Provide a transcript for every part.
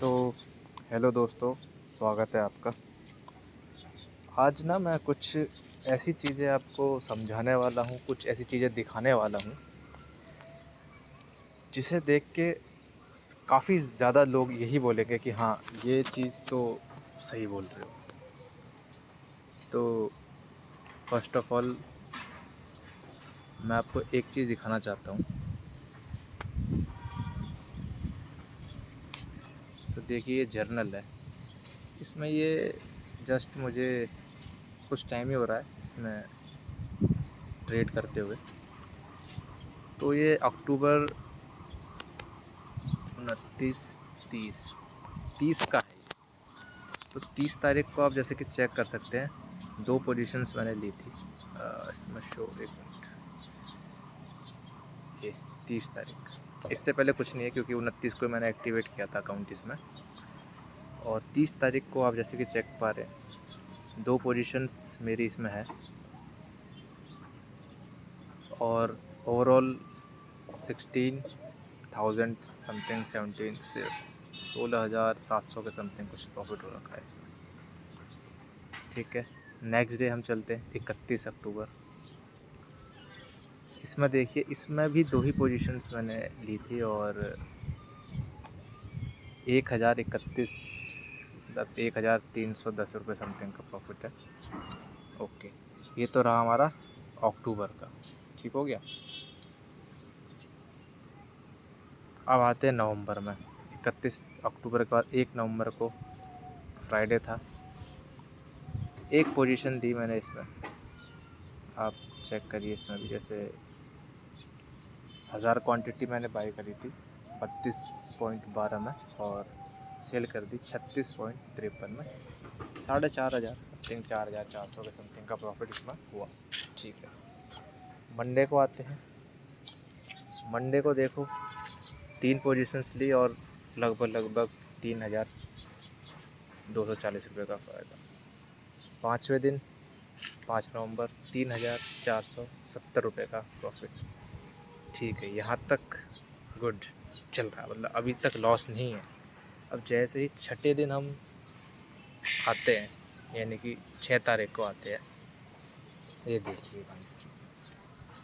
तो हेलो दोस्तों, स्वागत है आपका। आज ना मैं कुछ ऐसी चीज़ें आपको समझाने वाला हूँ, कुछ ऐसी चीज़ें दिखाने वाला हूँ, जिसे देख के काफ़ी ज़्यादा लोग यही बोलेंगे कि हाँ, ये चीज़ तो सही बोल रहे हो। तो फर्स्ट ऑफ़ ऑल मैं आपको एक चीज़ दिखाना चाहता हूँ। तो देखिए, ये जर्नल है। इसमें ये जस्ट मुझे कुछ टाइम ही हो रहा है इसमें ट्रेड करते हुए। तो ये अक्टूबर 29, 30 30 का है ये। तो 30 तारीख को आप जैसे कि चेक कर सकते हैं, 2 पोजीशंस मैंने ली थी। इसमें शो एक मिनट, ये 30 तारीख। इससे पहले कुछ नहीं है क्योंकि 29 को मैंने एक्टिवेट किया था अकाउंट इसमें। और 30 तारीख को आप जैसे कि चेक पा रहे हैं, 2 पोजीशंस मेरी इसमें है और ओवरऑल 16,000 समथिंग, 17 से 16,700 के समथिंग कुछ प्रॉफिट हो रखा है इसमें। ठीक है, नेक्स्ट डे हम चलते हैं 31 अक्टूबर। इसमें देखिए, इसमें भी 2 ही पोजीशंस मैंने ली थी और 1031, मतलब 1310 रुपये समथिंग का प्रॉफिट है। ओके, ये तो रहा हमारा अक्टूबर का। ठीक हो गया। अब आते हैं नवंबर में। 31 अक्टूबर के बाद 1 नवंबर को फ्राइडे था। एक पोजीशन दी मैंने इसमें, आप चेक करिए। इसमें भी जैसे 1000 क्वांटिटी मैंने बाई करी थी 32.12 में और सेल कर दी 36.53 में। 4,500 समथिंग, 4,400 के समथिंग का प्रॉफिट इसमें हुआ। ठीक है, मंडे को आते हैं। मंडे को देखो, 3 पोजीशंस ली और लगभग 3,240 रुपये का फ़ायदा। 5वें दिन 5 नवंबर 3,470 रुपये का प्रॉफिट। ठीक है, यहाँ तक गुड चल रहा है, मतलब अभी तक लॉस नहीं है। अब जैसे ही छठे दिन हम आते हैं, यानी कि 6 तारीख को आते हैं, ये देखिए भाई साहब,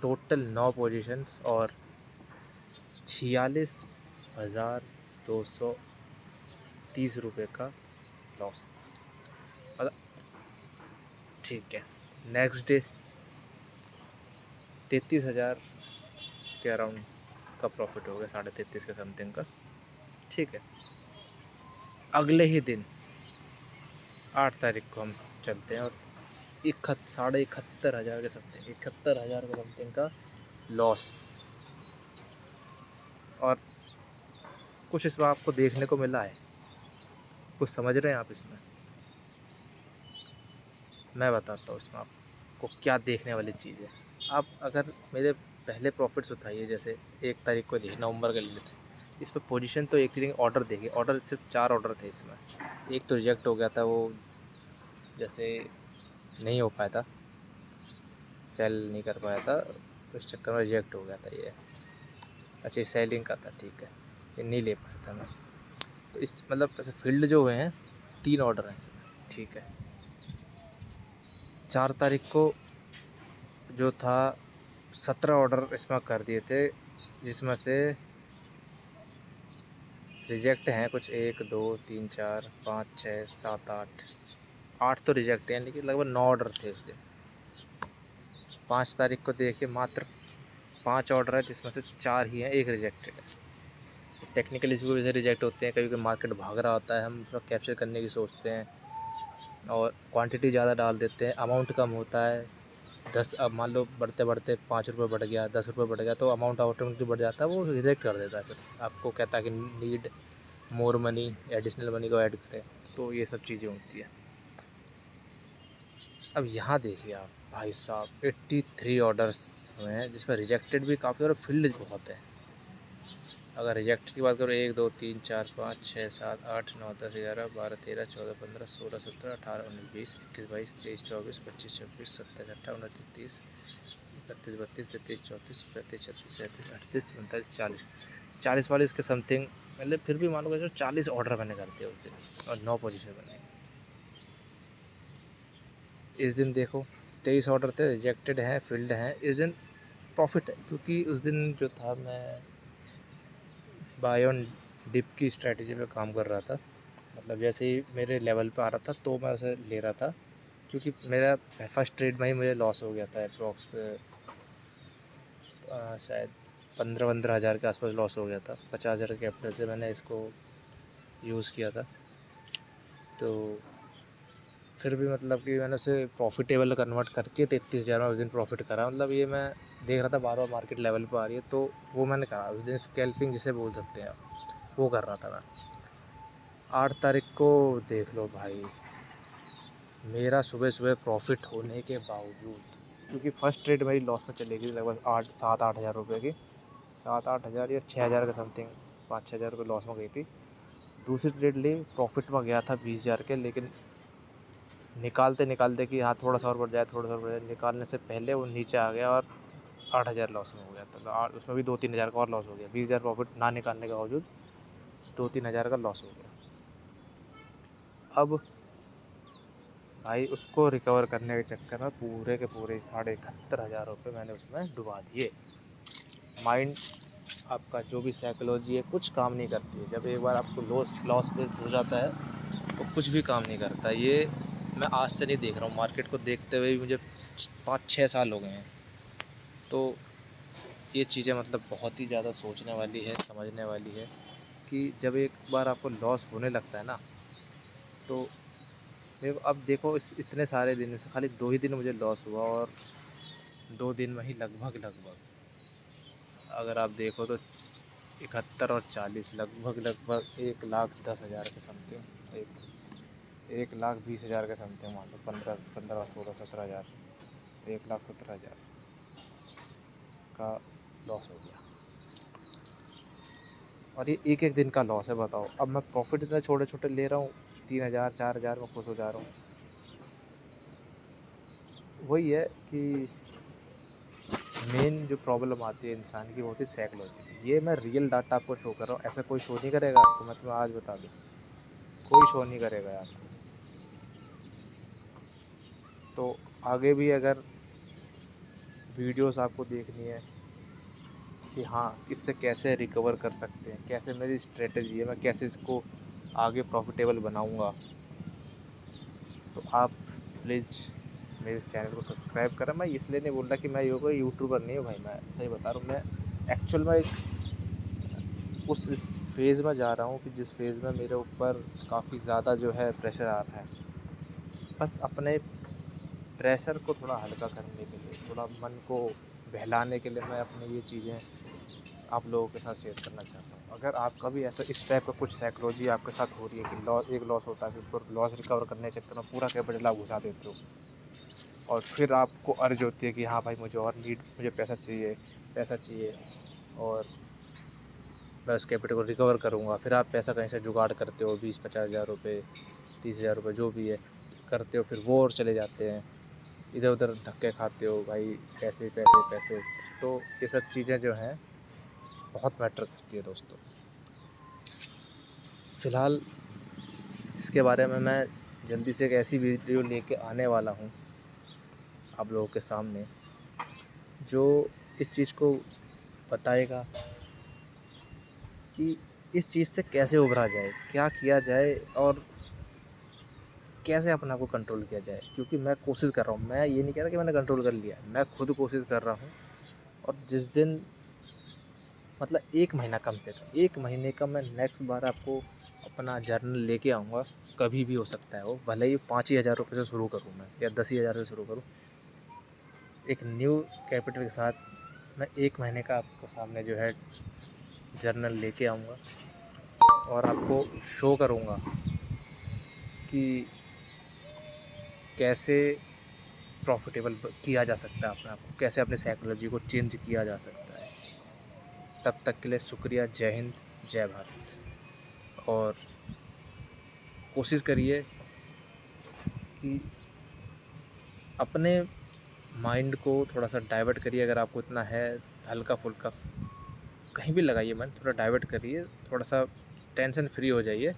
टोटल 9 पोजीशंस और 46,230 रुपये का लॉस। मतलब ठीक है, नेक्स्ट डे 33,000 के अराउंड का प्रॉफिट हो गया, 33.5 के समथिंग का। ठीक है, अगले ही दिन 8 तारीख को हम चलते हैं और 71,500 के समथिंग, 71,000 के समथिंग का लॉस। और कुछ इसमें आपको देखने को मिला है, कुछ समझ रहे हैं आप इसमें? मैं बताता हूँ इसमें आपको क्या देखने वाली चीज़ है। आप अगर मेरे पहले प्रॉफिट्स उठाइए, जैसे 1 तारीख को दिए, नवंबर के लिए थे, इस पर पोजीशन तो एक तरीके ऑर्डर देखिए, ऑर्डर सिर्फ 4 ऑर्डर थे इसमें। एक तो रिजेक्ट हो गया था, वो जैसे नहीं हो पाया था, सेल नहीं कर पाया था, उस चक्कर में रिजेक्ट हो गया था ये। अच्छा, सेलिंग का था, ठीक है, ये नहीं ले पाया था मैं। तो इस मतलब ऐसे फील्ड जो हुए हैं, 3 ऑर्डर हैं इसमें। ठीक है, 4 तारीख को जो था 17 ऑर्डर इसमें कर दिए थे, जिसमें से रिजेक्ट हैं कुछ 1 2 3 4 5 6 7 8 तो रिजेक्ट हैं, यानी कि लगभग 9 ऑर्डर थे इस दिन। 5 तारीख को देखिए, मात्र 5 ऑर्डर है, जिसमें से 4 ही हैं, 1 रिजेक्टेड है। टेक्निकल इशू की वजह से रिजेक्ट होते हैं, कभी कभी मार्केट भाग रहा होता है, हम उसको कैप्चर करने की सोचते हैं और क्वांटिटी ज़्यादा डाल देते हैं, अमाउंट कम होता है। 10, अब मान लो बढ़ते बढ़ते 5 रुपये बढ़ गया, 10 रुपये बढ़ गया, तो अमाउंट ऑटोमेटिकली बढ़ जाता है, वो रिजेक्ट कर देता है। फिर आपको कहता है कि need more money, additional money को ऐड करें। तो ये सब चीज़ें होती है। अब यहाँ देखिए आप भाई साहब, 83 ऑर्डर्स हुए हैं, जिसमें रिजेक्टेड भी काफ़ी और फील्ड बहुत है। अगर रिजेक्टेड की बात करो, 1 2 3 4 5 6 7 8 9 10 11 12 13 14 15 16 17 18 19 20 21 22 23 24 25 26 27 28 29 30 31 32 33 34 35 36 37 38 39 40 40-40 के समथिंग, मतलब फिर भी मान लो कि 40 ऑर्डर मैंने कर दिए उस दिन और 9 पोजीशन बनाई। इस दिन देखो 23 ऑर्डर थे, रिजेक्टेड हैं, फिल्ड हैं। इस दिन प्रॉफिट है क्योंकि उस दिन जो था मैं बाय ऑन डिप की स्ट्रेटजी पे काम कर रहा था। मतलब जैसे ही मेरे लेवल पे आ रहा था तो मैं उसे ले रहा था, क्योंकि मेरा फर्स्ट ट्रेड में ही मुझे लॉस हो गया था। अप्रॉक्स शायद 15-15 हज़ार के आसपास लॉस हो गया था। 50 हज़ार कैपिटल से मैंने इसको यूज़ किया था। तो फिर भी मतलब कि मैंने उसे प्रॉफिटेबल कन्वर्ट करके 33,000 में उस दिन प्रॉफिट करा। मतलब ये मैं देख रहा था बार बार मार्केट लेवल पर आ रही है, तो वो मैंने करा उस दिन। स्कैल्पिंग जिसे बोल सकते हैं आप, वो कर रहा था मैं। 8 तारीख को देख लो भाई, मेरा सुबह सुबह प्रॉफिट होने के बावजूद, क्योंकि फ़र्स्ट ट्रेड मेरी लॉस में चली गई लगभग 7-8 हज़ार रुपये की, 7-8 हज़ार या 6 हज़ार के समथिंग, 5-6 हज़ार रुपये लॉस में गई थी। दूसरी ट्रेड ली, प्रॉफिट में गया था 20 हज़ार के, लेकिन निकालते निकालते कि हाँ थोड़ा सा और बढ़ जाए, थोड़ा सा और बढ़ जाए, निकालने से पहले वो नीचे आ गया और 8 हज़ार लॉस में हो गया। तो उसमें भी 2-3 हज़ार का और लॉस हो गया। 20 हज़ार प्रॉफिट ना निकालने के बावजूद 2-3 हज़ार का लॉस हो गया। अब भाई उसको रिकवर करने के चक्कर में पूरे के पूरे 71,500 रुपये मैंने उसमें डुबा दिए। माइंड आपका जो भी साइकोलॉजी है कुछ काम नहीं करती है। जब एक बार आपको लॉस फेस हो जाता है तो कुछ भी काम नहीं करता। ये मैं आज से नहीं देख रहा हूँ, मार्केट को देखते हुए भी मुझे 5-6 साल हो गए हैं। तो ये चीज़ें मतलब बहुत ही ज़्यादा सोचने वाली है, समझने वाली है कि जब एक बार आपको लॉस होने लगता है ना, तो मेरे को अब देखो इस इतने सारे दिन से खाली 2 ही दिन मुझे लॉस हुआ, और 2 दिन में ही लगभग अगर आप देखो तो 71 और 40 लगभग 1,10,000 के समथिंग, 1,20,000 के समथिंग मान लो, 15, 16, 17,000, 1,17,000 का लॉस हो गया। और ये एक एक दिन का लॉस है, बताओ। अब मैं प्रॉफिट इतने छोटे छोटे ले रहा हूँ, 3,000 4,000 में खुश हो जा रहा हूँ। वही है कि मेन जो प्रॉब्लम आती है इंसान की वो होती है साइकोलॉजी की। ये मैं रियल डाटा आपको शो कर रहा हूँ, ऐसा कोई शो नहीं करेगा आपको, मैं तुम्हें आज बता दूँ, कोई शो नहीं करेगा आपको। तो आगे भी अगर वीडियोस आपको देखनी है कि हाँ इससे कैसे रिकवर कर सकते हैं, कैसे मेरी स्ट्रेटजी है, मैं कैसे इसको आगे प्रॉफिटेबल बनाऊंगा, तो आप प्लीज़ मेरे चैनल को सब्सक्राइब करें। मैं इसलिए नहीं बोल रहा कि मैं कोई यूट्यूबर नहीं हूँ भाई, मैं सही बता रहा हूँ। मैं एक्चुअल में एक उस फेज़ में जा रहा हूँ कि जिस फेज़ में मेरे ऊपर काफ़ी ज़्यादा जो है प्रेशर आ रहा है। बस अपने प्रेशर को थोड़ा हल्का करने के लिए, थोड़ा मन को बहलाने के लिए मैं अपनी ये चीज़ें आप लोगों के साथ शेयर करना चाहता हूँ। अगर आपका भी ऐसा इस टाइप का कुछ साइकोलॉजी आपके साथ हो रही है कि एक लॉस होता है, फिर उसको लॉस रिकवर करने के चक्कर में पूरा कैपिटल आप घुसा देते हो, और फिर आपको अर्ज होती है कि हाँ भाई मुझे और मुझे पैसा चाहिए और मैं उस कैपिटल को रिकवर करूँगा। फिर आप पैसा कहीं से जुगाड़ करते हो, 20-50 हज़ार रुपये, 30,000 रुपये जो भी है करते हो, फिर वो और चले जाते हैं। इधर उधर धक्के खाते हो भाई, पैसे पैसे पैसे। तो ये सब चीज़ें जो हैं बहुत मैटर करती है दोस्तों। फ़िलहाल इसके बारे में मैं जल्दी से एक ऐसी वीडियो लेके आने वाला हूँ आप लोगों के सामने, जो इस चीज़ को बताएगा कि इस चीज़ से कैसे उभरा जाए, क्या किया जाए और कैसे अपने आप को कंट्रोल किया जाए। क्योंकि मैं कोशिश कर रहा हूँ, मैं ये नहीं कह रहा कि मैंने कंट्रोल कर लिया है, मैं खुद कोशिश कर रहा हूँ। और जिस दिन मतलब 1 महीना, कम से कम 1 महीने का मैं नेक्स्ट बार आपको अपना जर्नल लेके आऊँगा। कभी भी हो सकता है वो, भले ही 5 ही हज़ार रुपये से शुरू करूँ मैं या 10 ही हज़ार से शुरू करूँ। एक न्यू कैपिटल के साथ मैं 1 महीने का आपके सामने जो है जर्नल लेके आऊँगा और आपको शो करूँगा कि कैसे प्रॉफिटेबल किया जा सकता है अपने आप को, कैसे अपनी साइकोलॉजी को चेंज किया जा सकता है। तब तक के लिए शुक्रिया। जय हिंद, जय भारत। और कोशिश करिए कि अपने माइंड को थोड़ा सा डाइवर्ट करिए, अगर आपको इतना है हल्का फुल्का, कहीं भी लगाइए मन, थोड़ा डाइवर्ट करिए, थोड़ा सा टेंशन फ्री हो जाइए,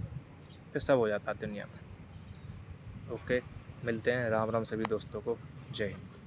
फिर सब हो जाता है दुनिया में। ओके, मिलते हैं। राम राम सभी दोस्तों को। जय हिंद।